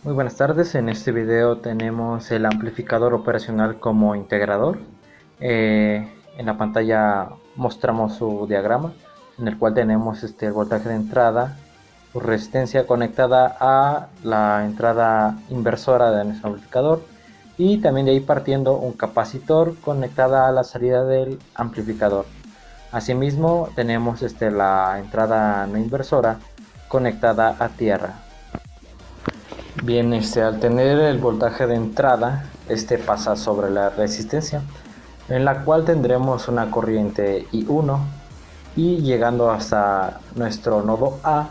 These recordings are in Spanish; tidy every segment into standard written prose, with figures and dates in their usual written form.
Muy buenas tardes, en este video tenemos el amplificador operacional como integrador. En la pantalla mostramos su diagrama, en el cual tenemos el voltaje de entrada, su resistencia conectada a la entrada inversora de nuestro amplificador, y también de ahí partiendo un capacitor conectada a la salida del amplificador. Asimismo tenemos la entrada no inversora conectada a tierra. Bien, al tener el voltaje de entrada, pasa sobre la resistencia, en la cual tendremos una corriente I1, y llegando hasta nuestro nodo A,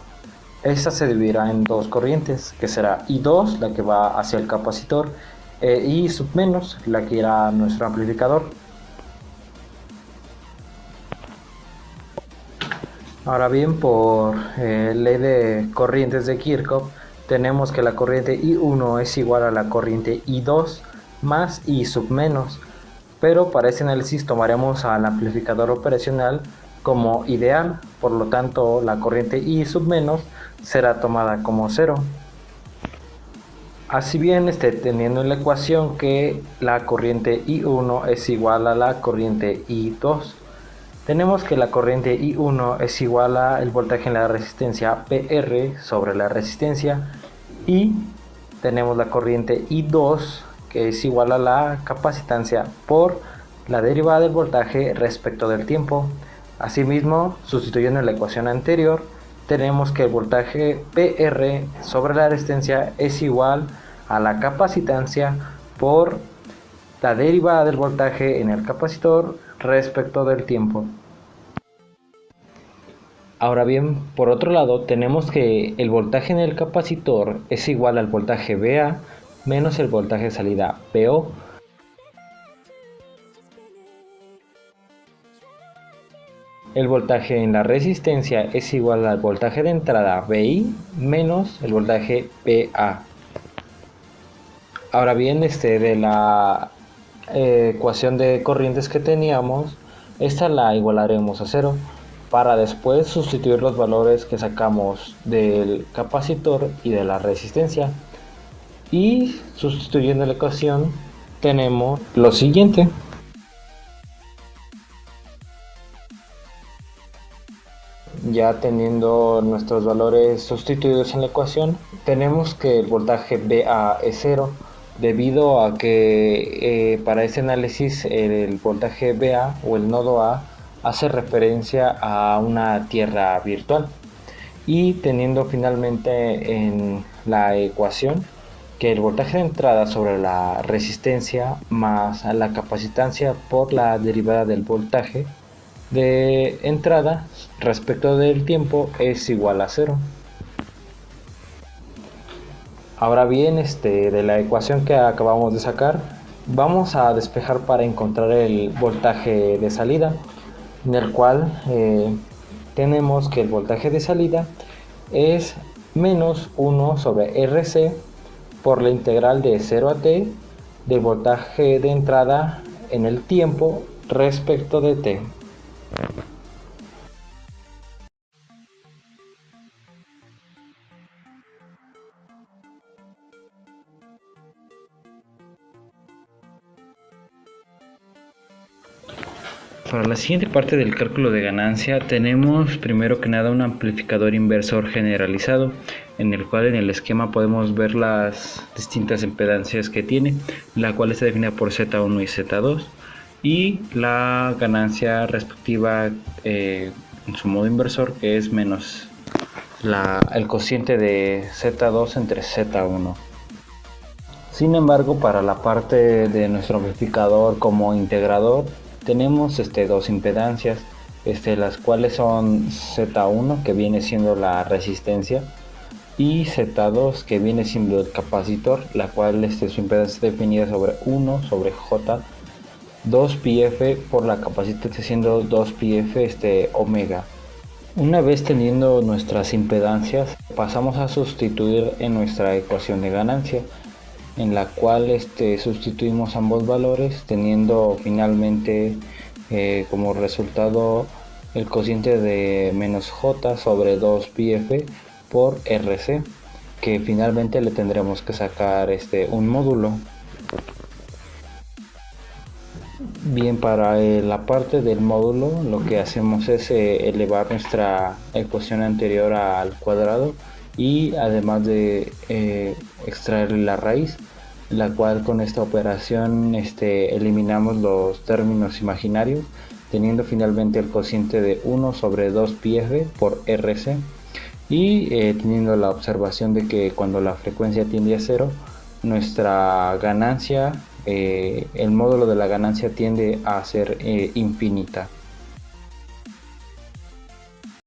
esta se dividirá en dos corrientes, que será I2, la que va hacia el capacitor, e I sub menos, la que irá a nuestro amplificador. Ahora bien, por ley de corrientes de Kirchhoff, tenemos que la corriente I1 es igual a la corriente I2 más I sub menos, pero para este análisis tomaremos al amplificador operacional como ideal, por lo tanto la corriente I sub menos será tomada como 0. Así bien, teniendo en la ecuación que la corriente I1 es igual a la corriente I2, tenemos que la corriente I1 es igual a el voltaje en la resistencia PR sobre la resistencia, y tenemos la corriente I2 que es igual a la capacitancia por la derivada del voltaje respecto del tiempo. Asimismo, sustituyendo en la ecuación anterior, tenemos que el voltaje PR sobre la resistencia es igual a la capacitancia por la derivada del voltaje en el capacitor respecto del tiempo. Ahora bien, por otro lado, tenemos que el voltaje en el capacitor es igual al voltaje VA menos el voltaje de salida VO. El voltaje en la resistencia es igual al voltaje de entrada VI menos el voltaje VA. Ahora bien, de la ecuación de corrientes que teníamos, esta la igualaremos a 0 para después sustituir los valores que sacamos del capacitor y de la resistencia. Y sustituyendo la ecuación tenemos lo siguiente. Ya teniendo nuestros valores sustituidos en la ecuación, tenemos que el voltaje VA es 0, debido a que para este análisis el voltaje VA o el nodo A hace referencia a una tierra virtual, y teniendo finalmente en la ecuación que el voltaje de entrada sobre la resistencia más la capacitancia por la derivada del voltaje de entrada respecto del tiempo es igual a 0. Ahora bien, de la ecuación que acabamos de sacar, vamos a despejar para encontrar el voltaje de salida, en el cual tenemos que el voltaje de salida es menos 1 sobre RC por la integral de 0 a t del voltaje de entrada en el tiempo respecto de t. Para la siguiente parte del cálculo de ganancia tenemos primero que nada un amplificador inversor generalizado, en el cual en el esquema podemos ver las distintas impedancias que tiene, la cual está definida por Z1 y Z2, y la ganancia respectiva en su modo inversor, que es menos el cociente de Z2 entre Z1. Sin embargo, para la parte de nuestro amplificador como integrador, tenemos dos impedancias, las cuales son Z1, que viene siendo la resistencia, y Z2, que viene siendo el capacitor, la cual su impedancia está definida sobre 1 sobre J 2πf por la capacitancia siendo 2πf omega. Una vez teniendo nuestras impedancias, pasamos a sustituir en nuestra ecuación de ganancia, en la cual sustituimos ambos valores, teniendo finalmente como resultado el cociente de menos j sobre 2πf por rc, que finalmente le tendremos que sacar un módulo. Bien, para la parte del módulo lo que hacemos es elevar nuestra ecuación anterior al cuadrado, y además de extraer la raíz, la cual con esta operación eliminamos los términos imaginarios, teniendo finalmente el cociente de 1 sobre 2πf por rc, y teniendo la observación de que cuando la frecuencia tiende a 0, nuestra ganancia, el módulo de la ganancia tiende a ser infinita.